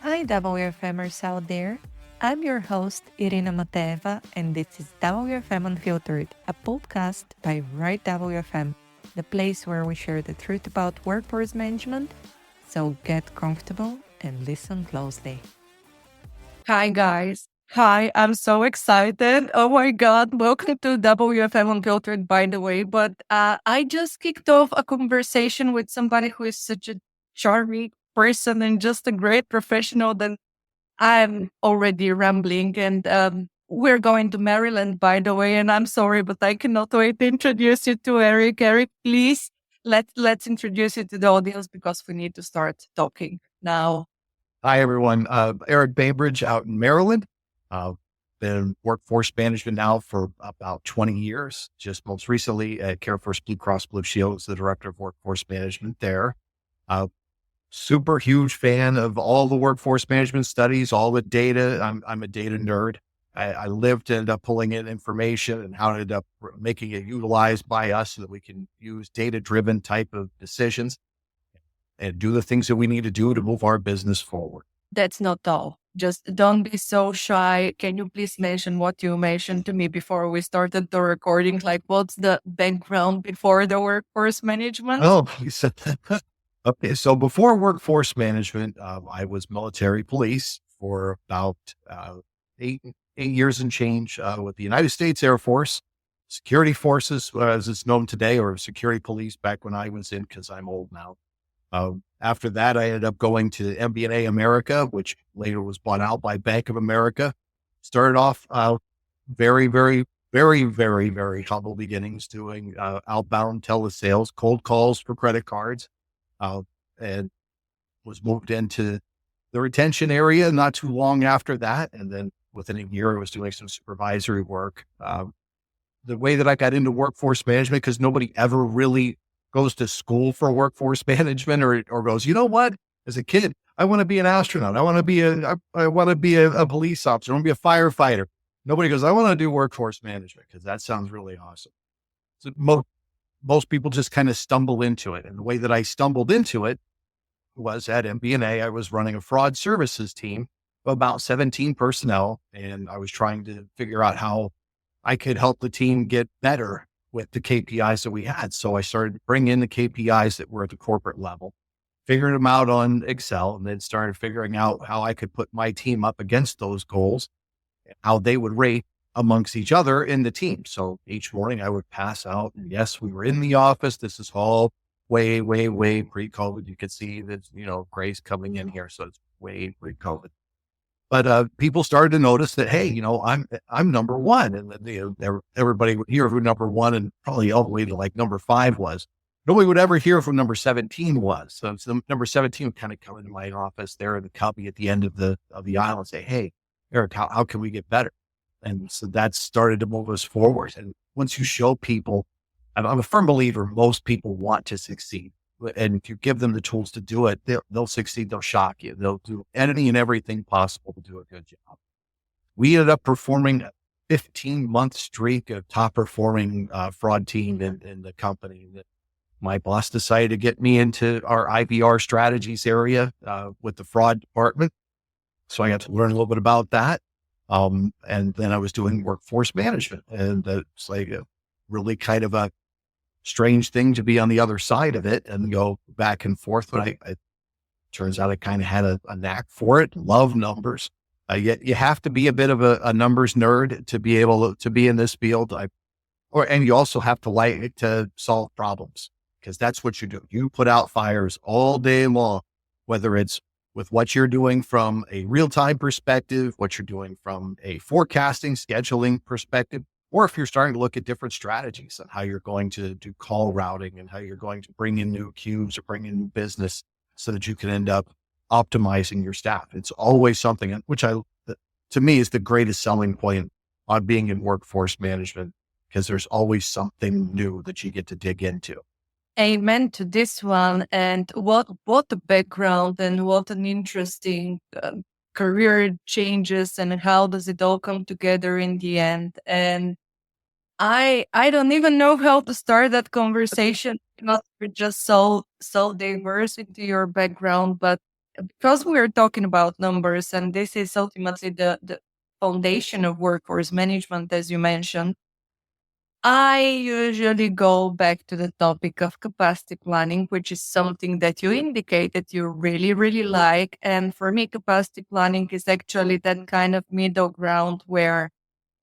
Hi, WFMers out there. I'm your host, Irina Mateva, and this is WFM Unfiltered, a podcast by Right WFM, the place where we share the truth about workforce management. So get comfortable and listen closely. Hi, guys. Hi, I'm so excited. Oh my God. Welcome to WFM Unfiltered, by the way. But I just kicked off a conversation with somebody who is such a charming person and just a great professional that I'm already rambling. And we're going to Maryland, by the way. And I'm sorry, but I cannot wait to introduce you to Eric. Eric, please, let's introduce you to the audience because we need to start talking now. Hi, everyone. Eric Bainbridge out in Maryland. Been in workforce management now for about 20 years. Just most recently at CareFirst Blue Cross Blue Shield as the director of workforce management there. Super huge fan of all the workforce management studies, all the data. I'm a data nerd. I lived to end up pulling in information and how to end up making it utilized by us so that we can use data-driven type of decisions and do the things that we need to do to move our business forward. That's not all. Just don't be so shy. Can you please mention what you mentioned to me before we started the recording? Like, what's the background before the workforce management? Oh, you said that. Okay. So before workforce management, I was military police for about eight, 8 years and change with the United States Air Force, security forces, as it's known today, or security police back when I was in, because I'm old now. After that, I ended up going to MBNA America, which later was bought out by Bank of America. Started off very, very, very, very, very humble beginnings doing outbound telesales, cold calls for credit cards, and was moved into the retention area not too long after that. And then within a year, I was doing some supervisory work. The way that I got into workforce management, because nobody ever really goes to school for workforce management or goes, you know what, as a kid, I want to be an astronaut. I want to be a police officer. I want to be a firefighter. Nobody goes, I want to do workforce management because that sounds really awesome. So most people just kind of stumble into it. And the way that I stumbled into it was at MBNA. I was running a fraud services team of about 17 personnel. And I was trying to figure out how I could help the team get better with the KPIs that we had. So I started bringing in the KPIs that were at the corporate level, figuring them out on Excel, and then started figuring out how I could put my team up against those goals, and how they would rate amongst each other in the team. So each morning I would pass out, and yes, we were in the office. This is all way, way, way pre-COVID. You could see that, Grace coming in here. So it's way pre-COVID. But people started to notice that, hey, I'm number one, and everybody would hear who number one and probably all the way to like number 5 was. Nobody would ever hear from number 17 was. So number 17 would kind of come into my office there in the cubby at the end of the aisle and say, hey, Eric, how can we get better? And so that started to move us forward. And once you show people, I'm a firm believer, most people want to succeed. And if you give them the tools to do it, they'll succeed. They'll shock you. They'll do anything and everything possible to do a good job. We ended up performing a 15-month streak of top performing fraud team in the company. My boss decided to get me into our IVR strategies area with the fraud department. So I got to learn a little bit about that. And then I was doing workforce management, and it's like a really kind of a strange thing to be on the other side of it and go back and forth. But it turns out I kind of had a knack for it. Love numbers. Yet you have to be a bit of a numbers nerd to be able to be in this field. And you also have to like to solve problems, because that's what you do. You put out fires all day long, whether it's with what you're doing from a real-time perspective, what you're doing from a forecasting, scheduling perspective, or if you're starting to look at different strategies and how you're going to do call routing and how you're going to bring in new queues or bring in new business so that you can end up optimizing your staff. It's always something which to me is the greatest selling point on being in workforce management, because there's always something new that you get to dig into. Amen to this one. And what a background and what an interesting career changes, and how does it all come together in the end. And I don't even know how to start that conversation because we're just so diverse into your background. But because we are talking about numbers, and this is ultimately the foundation of workforce management, as you mentioned, I usually go back to the topic of capacity planning, which is something that you indicated you really, really like. And for me, capacity planning is actually that kind of middle ground where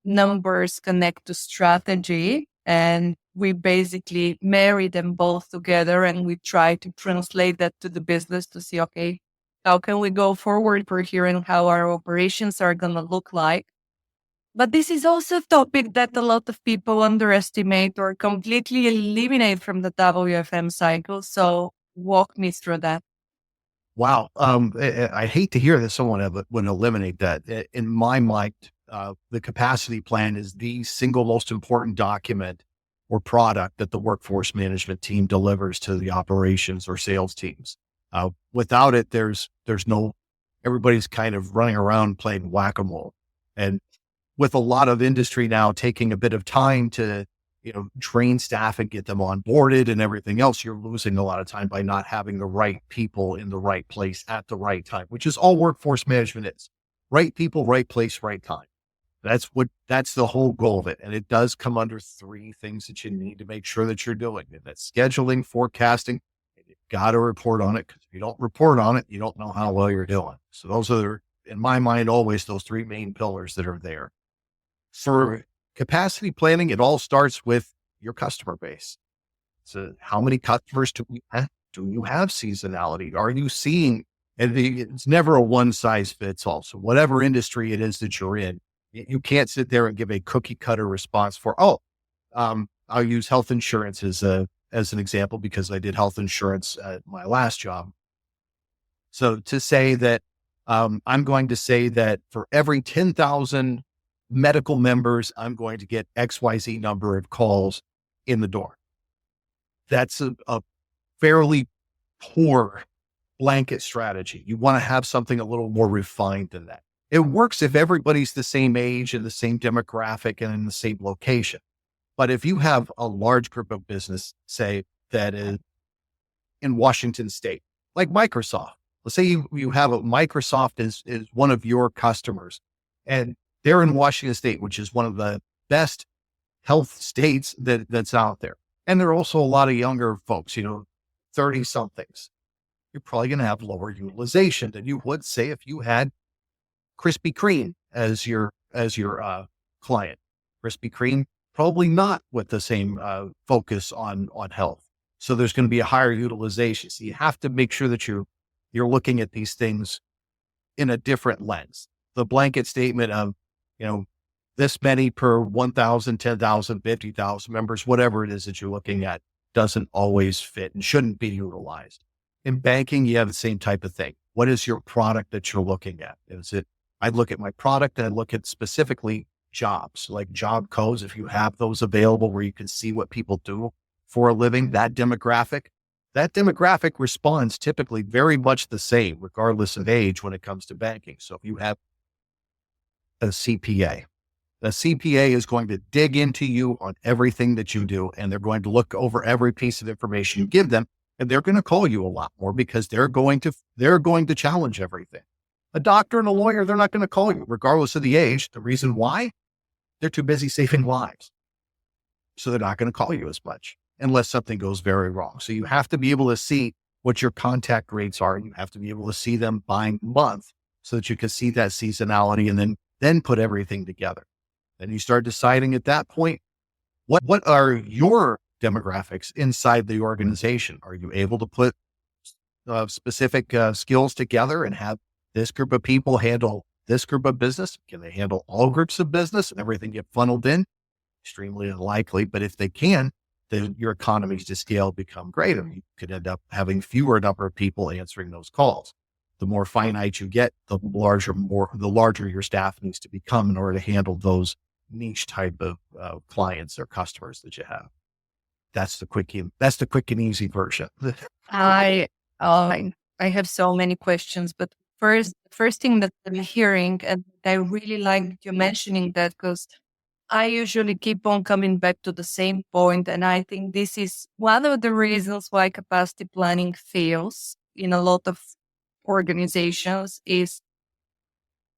numbers connect to strategy, and we basically marry them both together, and we try to translate that to the business to see, okay, how can we go forward for here and how our operations are going to look like. But this is also a topic that a lot of people underestimate or completely eliminate from the WFM cycle. So walk me through that. Wow. I hate to hear that someone would eliminate that. In my mind, the capacity plan is the single most important document or product that the workforce management team delivers to the operations or sales teams. Without it, there's no, everybody's kind of running around playing whack-a-mole. And with a lot of industry now taking a bit of time to, train staff and get them onboarded and everything else, you're losing a lot of time by not having the right people in the right place at the right time, which is all workforce management is. Right people, right place, right time. That's the whole goal of it. And it does come under three things that you need to make sure that you're doing. And that's scheduling, forecasting, and you've got to report on it, because if you don't report on it, you don't know how well you're doing. So those are, in my mind, always those three main pillars that are there. For capacity planning, it all starts with your customer base. So how many customers do you have? Do you have seasonality? Are you seeing, and it's never a one size fits all. So whatever industry it is that you're in, you can't sit there and give a cookie cutter response for, I'll use health insurance as an example, because I did health insurance at my last job. So to say that, I'm going to say that for every 10,000 medical members, I'm going to get XYZ number of calls in the door. That's a fairly poor blanket strategy. You want to have something a little more refined than that. It works if everybody's the same age and the same demographic and in the same location. But if you have a large group of business, say that is in Washington State, like Microsoft, let's say you have Microsoft is one of your customers, and they're in Washington State, which is one of the best health states that's out there. And there are also a lot of younger folks, 30 somethings. You're probably going to have lower utilization than you would say if you had Krispy Kreme as your client. Krispy Kreme, probably not with the same focus on health. So there's going to be a higher utilization. So you have to make sure that you're looking at these things in a different lens. The blanket statement of, this many per 1,000, 10,000, 50,000 members, whatever it is that you're looking at, doesn't always fit and shouldn't be utilized. In banking, you have the same type of thing. What is your product that you're looking at? I look at my product and I look at specifically jobs, like job codes. If you have those available where you can see what people do for a living, that demographic responds typically very much the same, regardless of age when it comes to banking. So if you have a CPA, the CPA is going to dig into you on everything that you do, and they're going to look over every piece of information you give them, and they're going to call you a lot more because they're going to challenge everything. A doctor and a lawyer, they're not going to call you regardless of the age. The reason why? They're too busy saving lives. So they're not going to call you as much unless something goes very wrong. So you have to be able to see what your contact rates are. You have to be able to see them by month so that you can see that seasonality, and then put everything together. Then you start deciding at that point, what are your demographics inside the organization? Are you able to put specific skills together and have this group of people handle this group of business? Can they handle all groups of business and everything get funneled in? Extremely unlikely, but if they can, then your economies to scale become greater. You could end up having fewer number of people answering those calls. The more finite you get, the larger your staff needs to become in order to handle those niche type of clients or customers that you have. That's the quick and easy version. I have so many questions, but first thing that I'm hearing, and I really like you mentioning that, because I usually keep on coming back to the same point, and I think this is one of the reasons why capacity planning fails in a lot of organizations is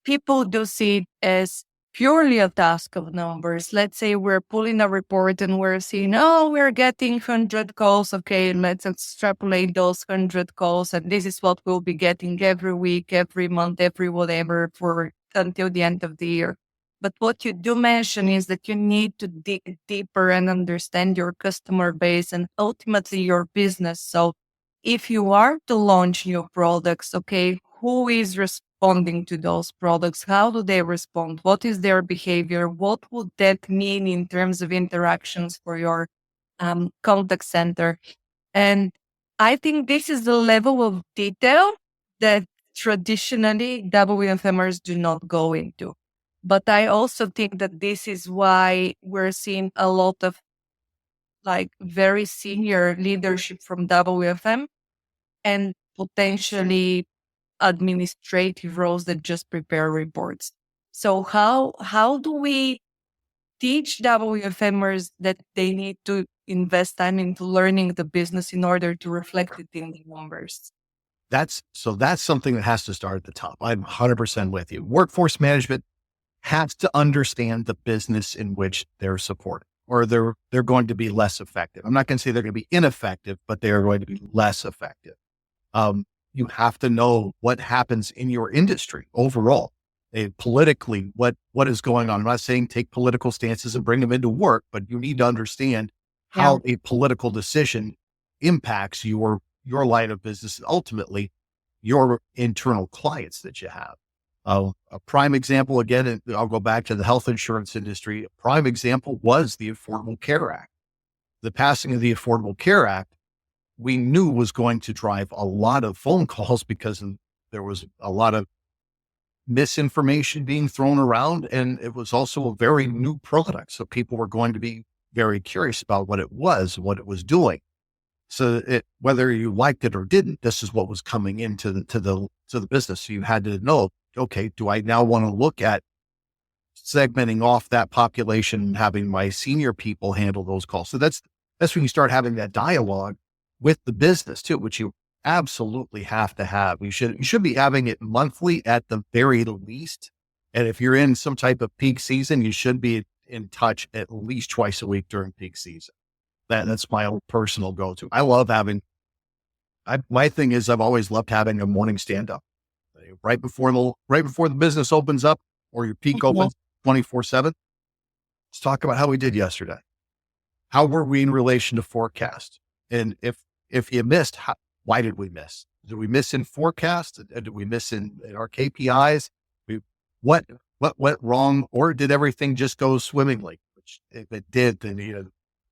people do see it as purely a task of numbers. Let's say we're pulling a report and we're seeing, oh, we're getting 100 calls. Okay, let's extrapolate those 100 calls. And this is what we'll be getting every week, every month, every whatever for until the end of the year. But what you do mention is that you need to dig deeper and understand your customer base and ultimately your business. So if you are to launch new products, okay, who is responding to those products? How do they respond? What is their behavior? What would that mean in terms of interactions for your contact center? And I think this is the level of detail that traditionally WFMers do not go into. But I also think that this is why we're seeing a lot of like very senior leadership from WFM and potentially administrative roles that just prepare reports. So how do we teach WFMers that they need to invest time into learning the business in order to reflect it in the numbers? That's something that has to start at the top. I'm 100% with you. Workforce management has to understand the business in which they're supporting, or they're going to be less effective. I'm not going to say they're going to be ineffective, but they are going to be less effective. You have to know what happens in your industry overall, politically, what is going on. I'm not saying take political stances and bring them into work, but you need to understand Yeah. how a political decision impacts your line of business and ultimately your internal clients that you have. A prime example, again, and I'll go back to the health insurance industry. A prime example was the Affordable Care Act. The passing of the Affordable Care Act, we knew was going to drive a lot of phone calls because there was a lot of misinformation being thrown around. And it was also a very new product. So people were going to be very curious about what it was, what it was doing. So whether you liked it or didn't, this is what was coming into the business. So you had to know, okay, do I now want to look at segmenting off that population and having my senior people handle those calls? So that's when you start having that dialogue with the business too, which you absolutely have to have. You should be having it monthly at the very least. And if you're in some type of peak season, you should be in touch at least twice a week during peak season. That's my own personal go-to. I love my thing is I've always loved having a morning stand-up right before the business opens up or your peak opens 24/7. Let's talk about how we did yesterday. How were we in relation to forecast? And if you missed, why did we miss? Did we miss in forecast? Did we miss in our KPIs? What went wrong, or did everything just go swimmingly? Which if it did, then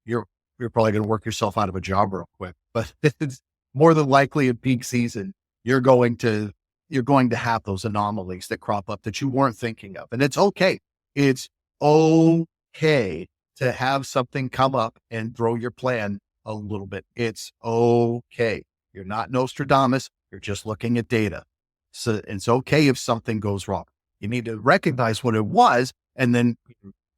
you're probably going to work yourself out of a job real quick. But it's more than likely in peak season, you're going to have those anomalies that crop up that you weren't thinking of, and it's okay. It's okay to have something come up and throw your plan a little bit. It's okay. You're not Nostradamus. You're just looking at data. So it's okay if something goes wrong. You need to recognize what it was and then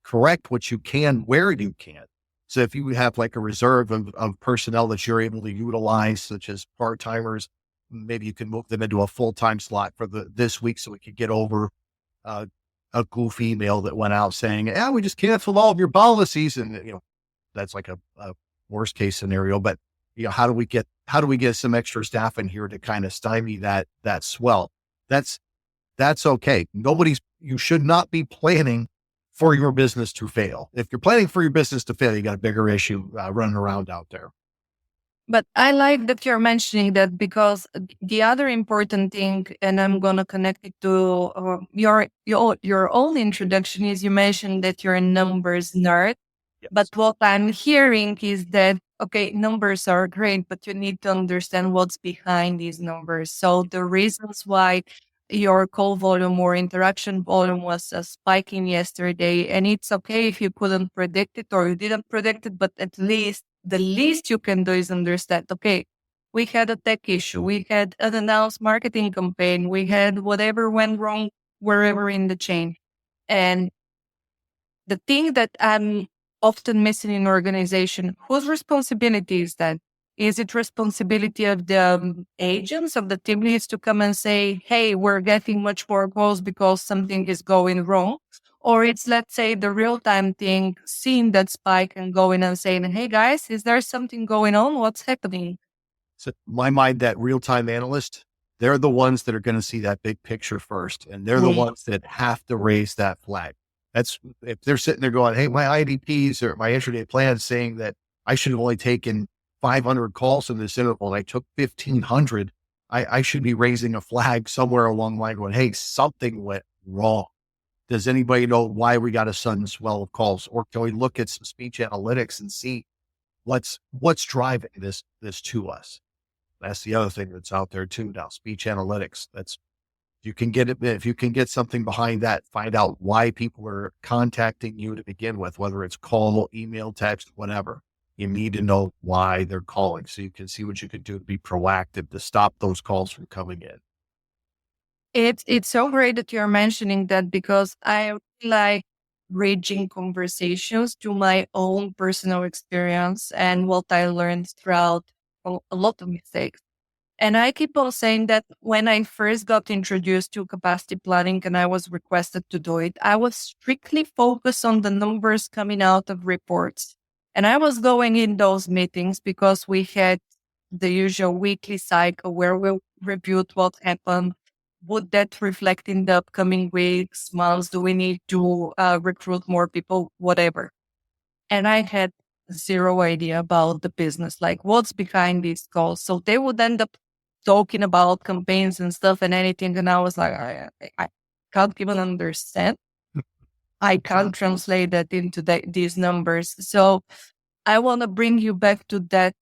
correct what you can where you can. So if you have like a reserve of personnel that you're able to utilize, such as part-timers, maybe you can move them into a full-time slot for this week so we could get over a goofy email that went out saying, yeah, we just canceled all of your policies. And, that's like a worst case scenario, but how do we get some extra staff in here to kind of stymie that swell? That's okay. You should not be planning for your business to fail. If you're planning for your business to fail, you got a bigger issue running around out there. But I like that you're mentioning that, because the other important thing, and I'm going to connect it to your own introduction, is you mentioned that you're a numbers nerd. Yes. But what I'm hearing is that, okay, numbers are great, but you need to understand what's behind these numbers. So the reasons why your call volume or interaction volume was spiking yesterday, and it's okay if you couldn't predict it or you didn't predict it, but at least the least you can do is understand, okay, we had a tech issue, we had an announced marketing campaign, we had whatever went wrong wherever in the chain. And the thing that I'm often missing in organization, whose responsibility is that? Is it responsibility of the agents, of the team leads to come and say, hey, we're getting much more calls because something is going wrong? Or it's, let's say, the real-time thing, seeing that spike and going and saying, hey guys, is there something going on? What's happening? So in my mind, that real-time analyst, they're the ones that are going to see that big picture first. And they're the ones that have to raise that flag. That's if they're sitting there going, hey, my IDPs or my intraday plan saying that I should have only taken 500 calls in this interval and I took 1,500. I should be raising a flag somewhere along the line going, hey, something went wrong. Does anybody know why we got a sudden swell of calls? Or can we look at some speech analytics and see what's driving this to us? That's the other thing that's out there too now, speech analytics. That's, you can get it. If you can get something behind that, find out why people are contacting you to begin with, whether it's call, email, text, whatever. You need to know why they're calling so you can see what you can do to be proactive to stop those calls from coming in. It's so great that you're mentioning that, because I really like bridging conversations to my own personal experience and what I learned throughout a lot of mistakes. And I keep on saying that when I first got introduced to capacity planning and I was requested to do it, I was strictly focused on the numbers coming out of reports. And I was going in those meetings because we had the usual weekly cycle where we reviewed what happened. Would that reflect in the upcoming weeks, months? Do we need to recruit more people? Whatever. And I had zero idea about the business, like what's behind these calls. So they would end up talking about campaigns and stuff and anything. And I was like, I can't even understand. I can't translate that into these numbers. So I want to bring you back to that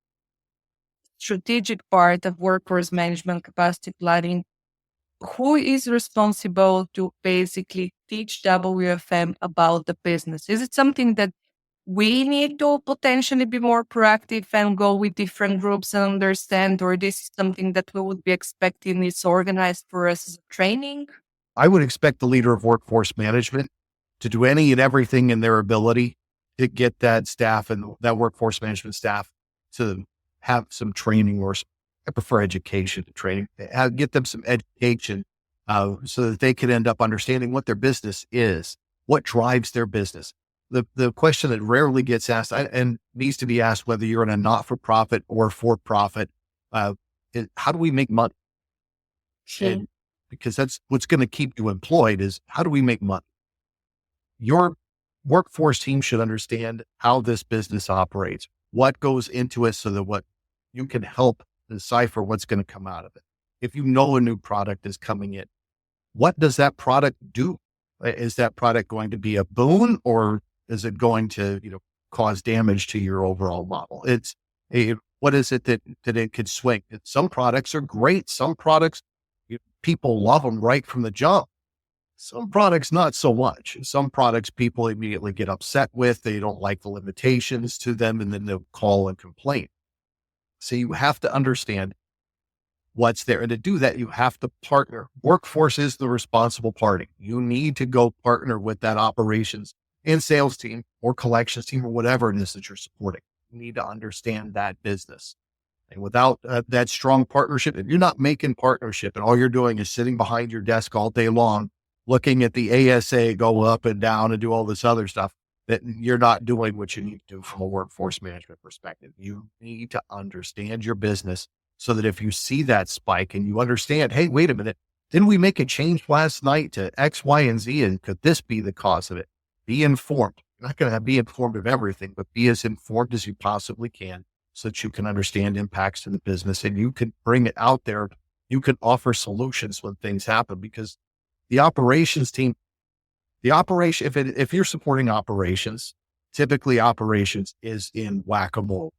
strategic part of workforce management, capacity planning. Who is responsible to basically teach WFM about the business? Is it something that we need to potentially be more proactive and go with different groups and understand, or this is something that we would be expecting is organized for us as a training? I would expect the leader of workforce management to do any and everything in their ability to get that staff and that workforce management staff to have some training, or I prefer education to training, get them some education so that they can end up understanding what their business is, what drives their business. The question that rarely gets asked and needs to be asked, whether you're in a not-for-profit or for-profit, is how do we make money? And because that's what's going to keep you employed, is how do we make money? Your workforce team should understand how this business operates, what goes into it, so that what you can help decipher what's going to come out of it. If you know a new product is coming in, what does that product do? Is that product going to be a boon, or is it going to, cause damage to your overall model? What is it that it could swing? Some products are great. Some products, people love them right from the jump. Some products, not so much. Some products people immediately get upset with. They don't like the limitations to them, and then they'll call and complain. So you have to understand what's there. And to do that, you have to partner. Workforce is the responsible party. You need to go partner with that operations and sales team or collections team or whatever it is that you're supporting. You need to understand that business. And without that strong partnership, if you're not making partnership and all you're doing is sitting behind your desk all day long, looking at the ASA go up and down and do all this other stuff, that you're not doing what you need to do from a workforce management perspective. You need to understand your business so that if you see that spike and you understand, hey, wait a minute, didn't we make a change last night to X, Y, and Z? And could this be the cause of it? Be informed. You're not going to be informed of everything, but be as informed as you possibly can so that you can understand impacts to the business and you can bring it out there. You can offer solutions when things happen, because the operations team, if you're supporting operations, typically operations is in whack-a-mole.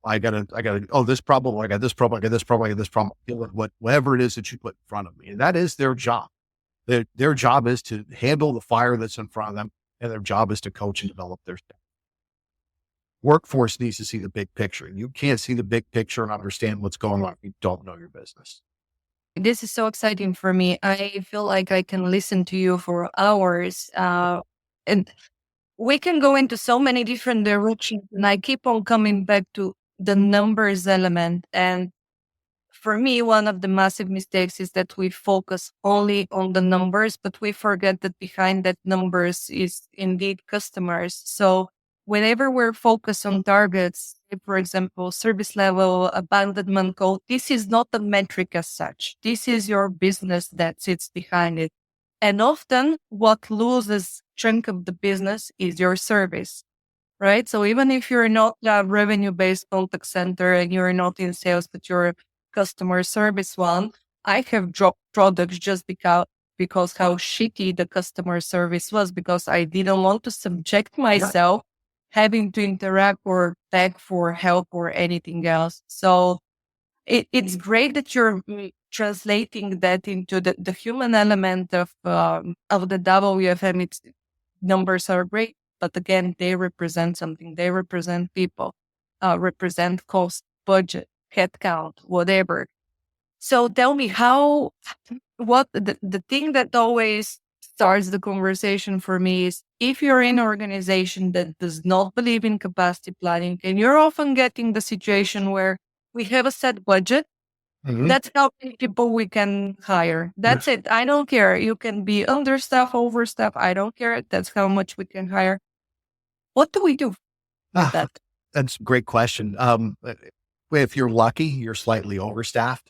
This problem, I got this problem, I got this problem, I got this problem, deal with whatever it is that you put in front of me. And that is their job. Their job is to handle the fire that's in front of them, and their job is to coach and develop their staff. Workforce needs to see the big picture. You can't see the big picture and understand what's going on if you don't know your business. This is so exciting for me. I feel like I can listen to you for hours. And we can go into so many different directions. And I keep on coming back to the numbers element. And for me, one of the massive mistakes is that we focus only on the numbers, but we forget that behind that numbers is indeed customers. So whenever we're focused on targets, for example, service level, abandonment code, this is not a metric as such. This is your business that sits behind it. And often what loses chunk of the business is your service, right? So even if you're not a revenue-based contact center and you're not in sales, but you're a customer service one, I have dropped products just because how shitty the customer service was, because I didn't want to subject myself having to interact or beg for help or anything else. So it's great that you're translating that into the human element of the WFM. It's numbers are great, but again, they represent something. They represent people, represent cost, budget, headcount, whatever. So tell me what the thing that always starts the conversation for me is if you're in an organization that does not believe in capacity planning, and you're often getting the situation where we have a set budget. That's how many people we can hire. That's it. I don't care. You can be understaffed, overstaffed. I don't care. That's how much we can hire. What do we do with that? That's a great question. If you're lucky, you're slightly overstaffed.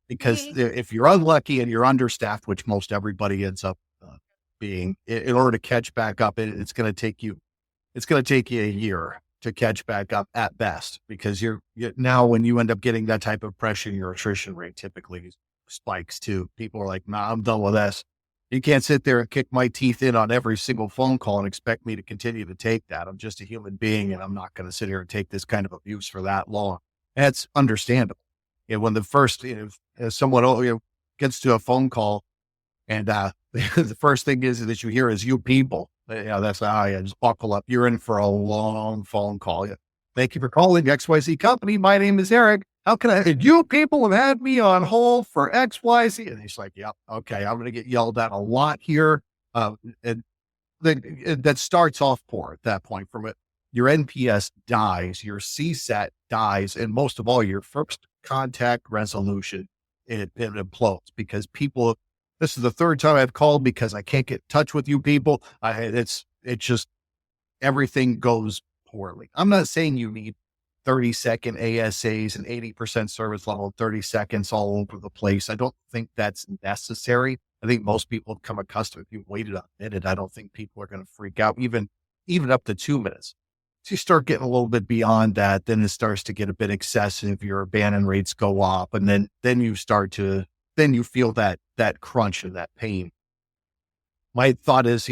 Because if you're unlucky and you're understaffed, which most everybody ends up being, in order to catch back up, it's going to take you a year to catch back up at best, because you're now when you end up getting that type of pressure, your attrition rate typically spikes too. People are like, nah, I'm done with this. You can't sit there and kick my teeth in on every single phone call and expect me to continue to take that. I'm just a human being and I'm not going to sit here and take this kind of abuse for that long. And it's understandable. When the first, someone gets to a phone call and the first thing is that you hear is you people. That's just buckle up. You're in for a long phone call. Thank you for calling XYZ company. My name is Eric. How can I? You people have had me on hold for XYZ. And he's like, yep, okay, I'm going to get yelled at a lot here. And that starts off poor at that point. From it, your NPS dies, your CSAT dies, and most of all, your first contact resolution, it implodes because people. This is the third time I've called because I can't get in touch with you people. It's just everything goes poorly. I'm not saying you need 30-second ASAs and 80% service level, 30 seconds all over the place. I don't think that's necessary. I think most people have come accustomed. If you waited a minute, I don't think people are going to freak out, even up to 2 minutes. So you start getting a little bit beyond that, then it starts to get a bit excessive. Your abandon rates go up, and then you you feel that crunch and that pain. My thought is,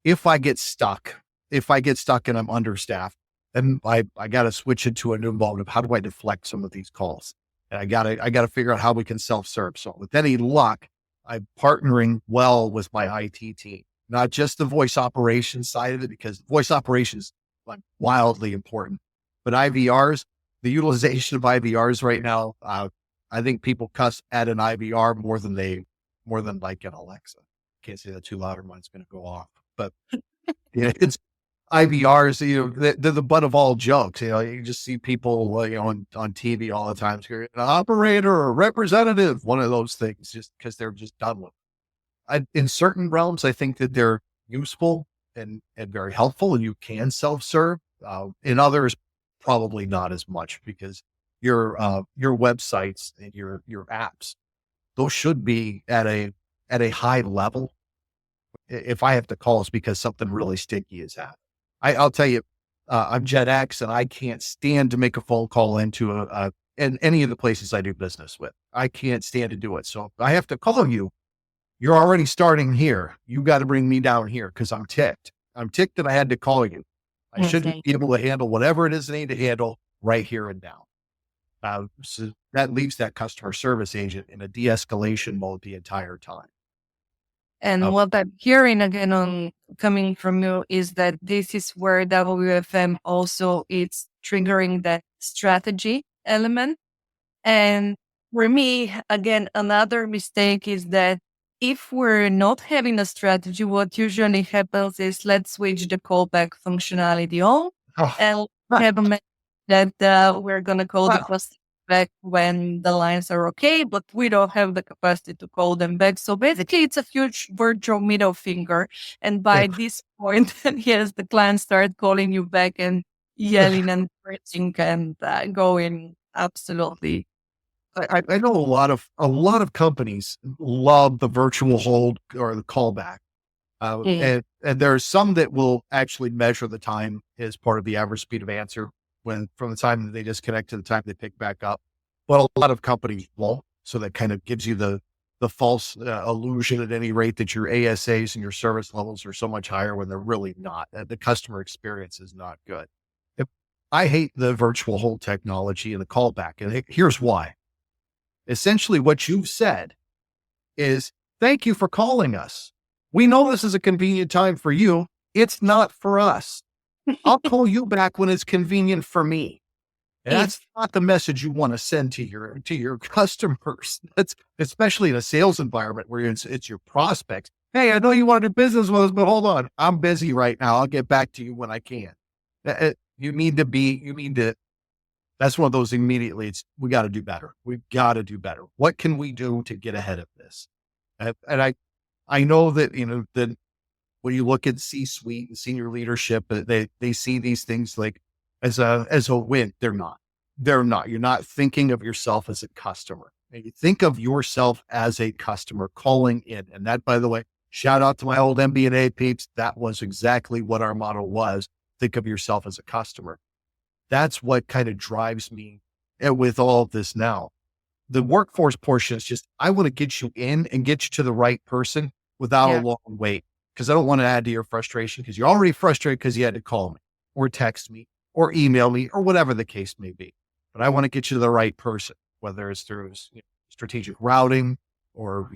if I get stuck and I'm understaffed, then I got to switch into a new mode of how do I deflect some of these calls? And I got to figure out how we can self-serve. So with any luck, I'm partnering well with my IT team, not just the voice operations side of it, because voice operations like wildly important, but IVRs, the utilization of IVRs right now, I think people cuss at an IVR more than like an Alexa. Can't say that too loud or mine's going to go off. But it's IVRs. They're the butt of all jokes. You just see people on TV all the time. An operator or representative, one of those things, just because they're just done with it. In certain realms, I think that they're useful and very helpful, and you can self-serve. In others, probably not as much, because your websites and your apps, those should be at a high level. If I have to call, it's because something really sticky is happening. I'll tell you, I'm Gen X and I can't stand to make a phone call into in any of the places I do business with. I can't stand to do it. So if I have to call you, you're already starting here. You got to bring me down here because I'm ticked. I'm ticked that I had to call you. I should be able to handle whatever it is I need to handle right here and now. So that leaves that customer service agent in a de-escalation mode the entire time. And what I'm hearing again on coming from you is that this is where WFM also is triggering that strategy element. And for me, again, another mistake is that if we're not having a strategy, what usually happens is let's switch the callback functionality on and have a that we're going to call the Wow. customer back when the lines are okay, but we don't have the capacity to call them back. So basically, it's a huge virtual middle finger. And by this point, yes, the clients start calling you back and yelling and preaching and going absolutely. I know a lot of companies love the virtual hold or the callback. Mm. And there's some that will actually measure the time as part of the average speed of answer when from the time that they disconnect to the time they pick back up. But a lot of companies won't. So that kind of gives you the false illusion at any rate that your ASAs and your service levels are so much higher when they're really not. The customer experience is not good. If, I hate the virtual hold technology and the callback. And here's why. Essentially, what you've said is, thank you for calling us. We know this is a convenient time for you. It's not for us. I'll call you back when it's convenient for me. And Mm. that's not the message you want to send to your customers. That's especially in a sales environment where it's your prospects. Hey, I know you want to do business with us, but hold on, I'm busy right now. I'll get back to you when I can. You need to. That's one of those immediately. We got to do better. We've got to do better. What can we do to get ahead of this? And I know that, that when you look at C-suite and senior leadership, they see these things like as a win. They're not. They're not. You're not thinking of yourself as a customer. And you think of yourself as a customer calling in. And that, by the way, shout out to my old MBA peeps. That was exactly what our model was. Think of yourself as a customer. That's what kind of drives me with all of this now. The workforce portion is just, I want to get you in and get you to the right person without a Yeah. long wait. Because I don't want to add to your frustration because you're already frustrated because you had to call me or text me or email me or whatever the case may be. But I want to get you to the right person, whether it's through strategic routing or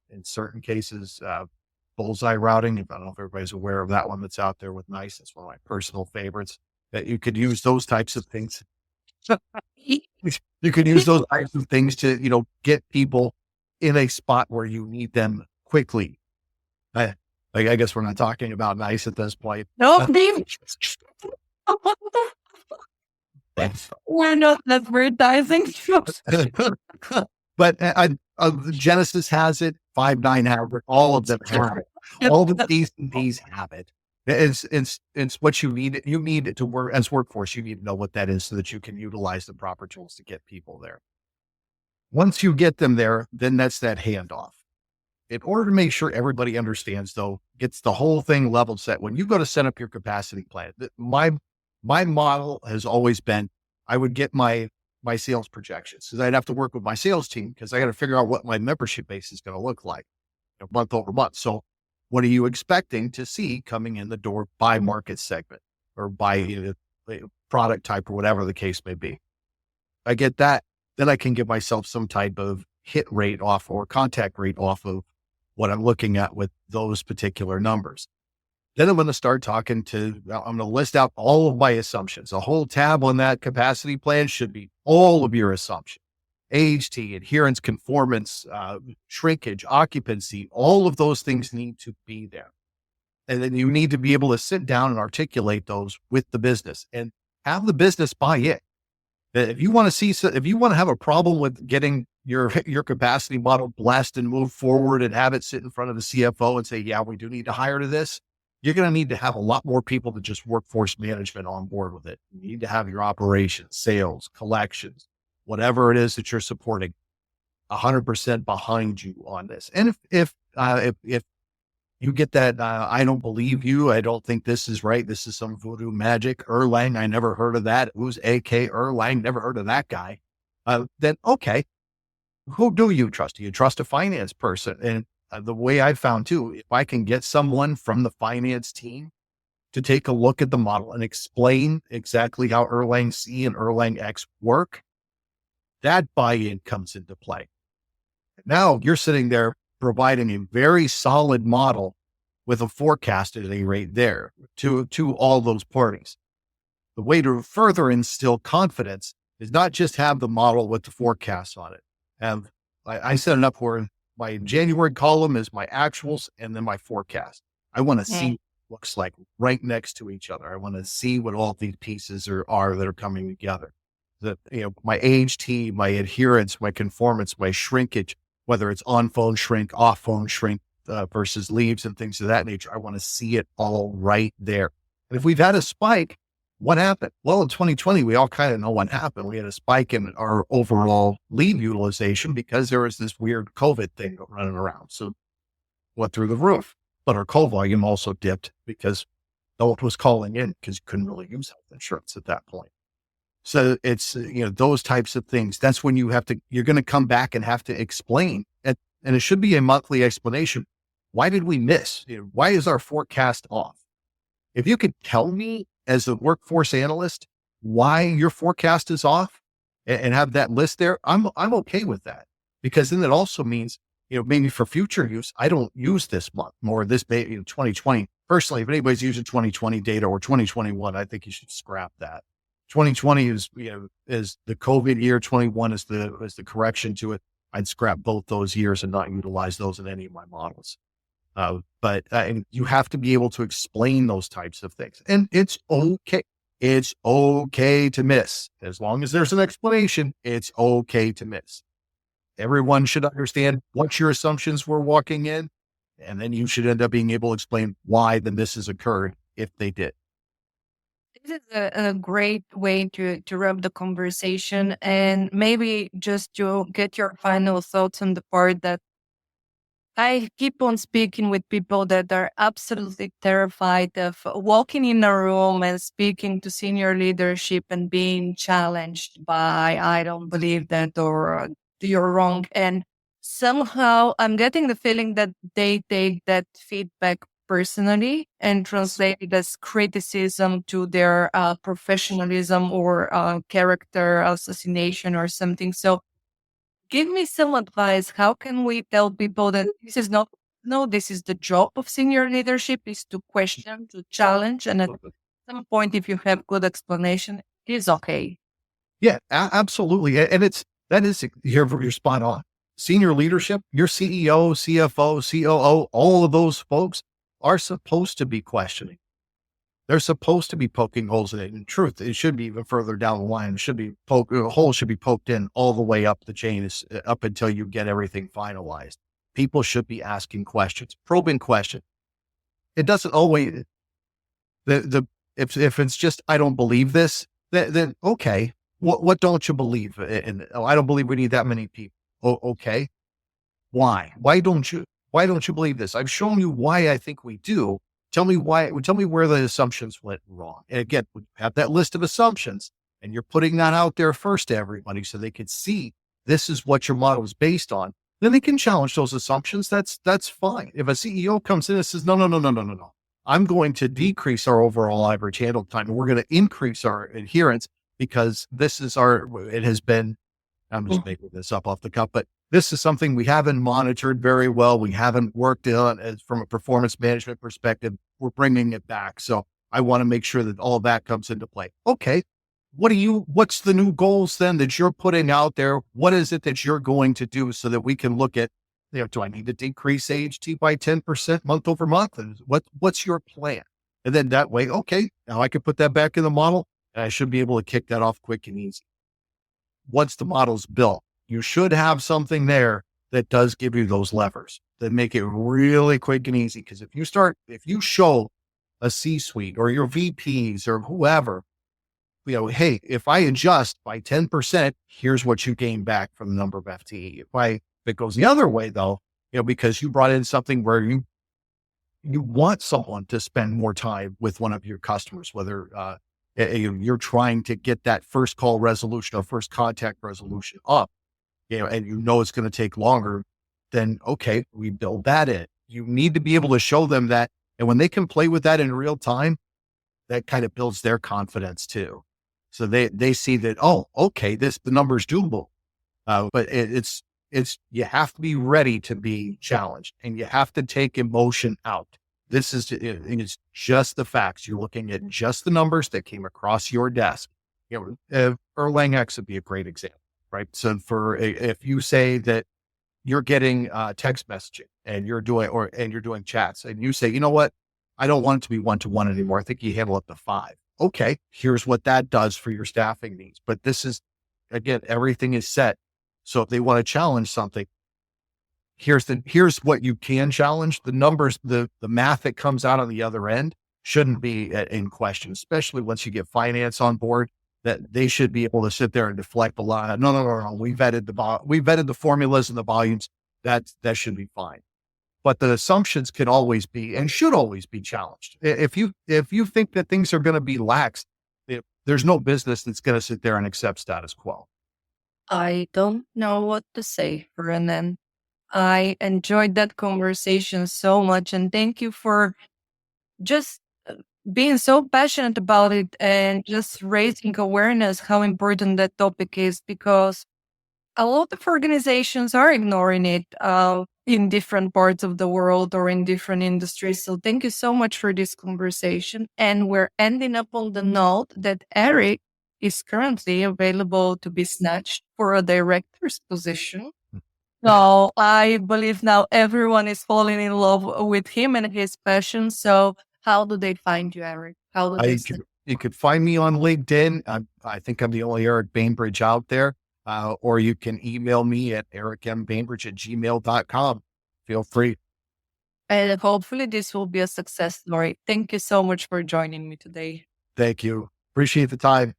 in certain cases, bullseye routing. I don't know if everybody's aware of that one that's out there with NICE. That's one of my personal favorites that you could use those types of things. You can use those types of things to, get people in a spot where you need them quickly. I guess we're not talking about NICE at this point. No, we're not advertising. But Genesis has it, Five9 has it, all of them have it. All the Ds have it. It's what you need. You need it to work as workforce. You need to know what that is so that you can utilize the proper tools to get people there. Once you get them there, then that's that handoff. In order to make sure everybody understands, though, gets the whole thing level set. When you go to set up your capacity plan, my model has always been, I would get my sales projections because I'd have to work with my sales team because I got to figure out what my membership base is going to look like month over month. So what are you expecting to see coming in the door by market segment or by product type or whatever the case may be? I get that. Then I can give myself some type of hit rate off or contact rate off of what I'm looking at with those particular numbers. Then I'm going to start talking I'm going to list out all of my assumptions. A whole tab on that capacity plan should be all of your assumptions. AHT, adherence, conformance, shrinkage, occupancy, all of those things need to be there. And then you need to be able to sit down and articulate those with the business and have the business buy in. If you want to have a problem with getting your capacity model blessed and move forward and have it sit in front of the CFO and say, yeah, we do need to hire to this, you're going to need to have a lot more people than just workforce management on board with it. You need to have your operations, sales, collections, whatever it is that you're supporting, 100% behind you on this. And if you get that, I don't believe you, I don't think this is right, this is some voodoo magic, Erlang, I never heard of that. Who's AK Erlang? Never heard of that guy. Then, okay, who do you trust? Do you trust a finance person? And the way I found too, if I can get someone from the finance team to take a look at the model and explain exactly how Erlang C and Erlang X work, that buy-in comes into play. Now you're sitting there providing a very solid model with a forecast at any rate there to all those parties. The way to further instill confidence is not just have the model with the forecast on it. And I set it up where my January column is my actuals and then my forecast. I want to see looks like right next to each other. I want to see what all these pieces are that are coming together. My age T, my adherence, my conformance, my shrinkage, whether it's on phone shrink, off phone shrink versus leaves and things of that nature. I want to see it all right there. And if we've had a spike, what happened? Well, in 2020, we all kind of know what happened. We had a spike in our overall lead utilization because there was this weird COVID thing running around. So went through the roof, but our call volume also dipped because no one was calling in because you couldn't really use health insurance at that point. So it's, those types of things. That's when you're going to come back and have to explain. And it should be a monthly explanation. Why did we miss? Why is our forecast off? If you could tell me as a workforce analyst why your forecast is off and have that list there, I'm okay with that, because then it also means, maybe for future use, I don't use this month more this 2020. Personally, if anybody's using 2020 data or 2021, I think you should scrap that. 2020 is the COVID year. 21 is the correction to it. I'd scrap both those years and not utilize those in any of my models. But you have to be able to explain those types of things, and it's okay. It's okay to miss. As long as there's an explanation, it's okay to miss. Everyone should understand what your assumptions were walking in, and then you should end up being able to explain why the misses occurred if they did. This is a great way to wrap the conversation, and maybe just to get your final thoughts on the part that I keep on speaking with people that are absolutely terrified of walking in a room and speaking to senior leadership and being challenged by, I don't believe that, or you're wrong. And somehow I'm getting the feeling that they take that feedback personally and translate it as criticism to their professionalism or character assassination or something. So give me some advice. How can we tell people that this is not, no, this is the job of senior leadership, is to question, to challenge, and at some point, if you have good explanation, it is okay. Yeah, absolutely. And you're spot on. Senior leadership, your CEO, CFO, COO, all of those folks are supposed to be questioning. They're supposed to be poking holes in it. In truth, it should be even further down the line. It should be holes should be poked in all the way up the chain, up until you get everything finalized. People should be asking questions, probing questions. It doesn't always if it's just I don't believe this, then okay. What don't you believe? I don't believe we need that many people. Okay, why? Why don't you believe this? I've shown you why I think we do. Tell me why. Tell me where the assumptions went wrong. And again, we have that list of assumptions, and you're putting that out there first to everybody so they can see this is what your model is based on. Then they can challenge those assumptions. That's fine. If a CEO comes in and says, no, I'm going to decrease our overall average handle time, and we're going to increase our adherence because it has been, I'm just making this up off the cuff, but this is something we haven't monitored very well. We haven't worked on as from a performance management perspective. We're bringing it back. So I want to make sure that all that comes into play. Okay. What's the new goals then that you're putting out there? What is it that you're going to do so that we can look at, do I need to decrease AHT by 10% month over month? And what's your plan? And then that way, okay, now I can put that back in the model and I should be able to kick that off quick and easy. Once the model's built, you should have something there that does give you those levers that make it really quick and easy. Because if you show a C-suite or your VPs or whoever, hey, if I adjust by 10%, here's what you gain back from the number of FTE. If it goes the other way though, because you brought in something where you want someone to spend more time with one of your customers, whether you're trying to get that first call resolution or first contact resolution up, and it's going to take longer, then okay, we build that in. You need to be able to show them that. And when they can play with that in real time, that kind of builds their confidence too. So they see that, oh, okay, the number's doable. But it's you have to be ready to be challenged and you have to take emotion out. It's just the facts. You're looking at just the numbers that came across your desk. Erlang X would be a great example, right? So if you say that you're getting text messaging and you're doing chats and you say, you know what, I don't want it to be 1-to-1 anymore. I think you handle up to 5. Okay, here's what that does for your staffing needs. But this is, again, everything is set. So if they want to challenge something, here's what you can challenge. The numbers, the math that comes out on the other end shouldn't be in question, especially once you get finance on board, that they should be able to sit there and deflect a lot. No. We vetted the formulas and the volumes. That should be fine. But the assumptions can always be and should always be challenged. If you think that things are going to be lax, there's no business that's going to sit there and accept status quo. I don't know what to say, Renan. I enjoyed that conversation so much, and thank you for just being so passionate about it and just raising awareness how important that topic is, because a lot of organizations are ignoring it in different parts of the world or in different industries. So thank you so much for this conversation. And we're ending up on the note that Eric is currently available to be snatched for a director's position. So I believe now everyone is falling in love with him and his passion. So how do they find you, Eric? How do they You could find me on LinkedIn. I think I'm the only Eric Bainbridge out there. Or you can email me at ericmbainbridge@gmail.com. Feel free. And hopefully this will be a success story. Thank you so much for joining me today. Thank you. Appreciate the time.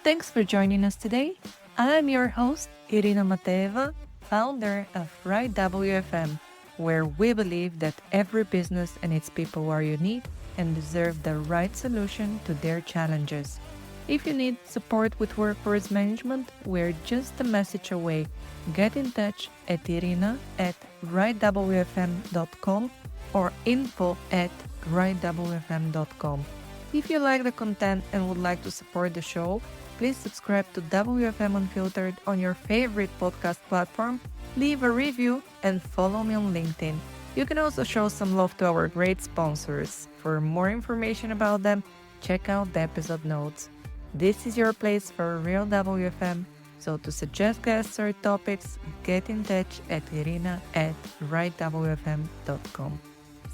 Thanks for joining us today. I'm your host, Irina Mateva, founder of Right WFM, where we believe that every business and its people are unique and deserve the right solution to their challenges. If you need support with workforce management, we're just a message away. Get in touch at irina@rightwfm.com or info@rightwfm.com. If you like the content and would like to support the show, please subscribe to WFM Unfiltered on your favorite podcast platform, leave a review, and follow me on LinkedIn. You can also show some love to our great sponsors. For more information about them, check out the episode notes. This is your place for real WFM, so to suggest guests or topics, get in touch at irina@rightwfm.com.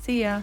See ya!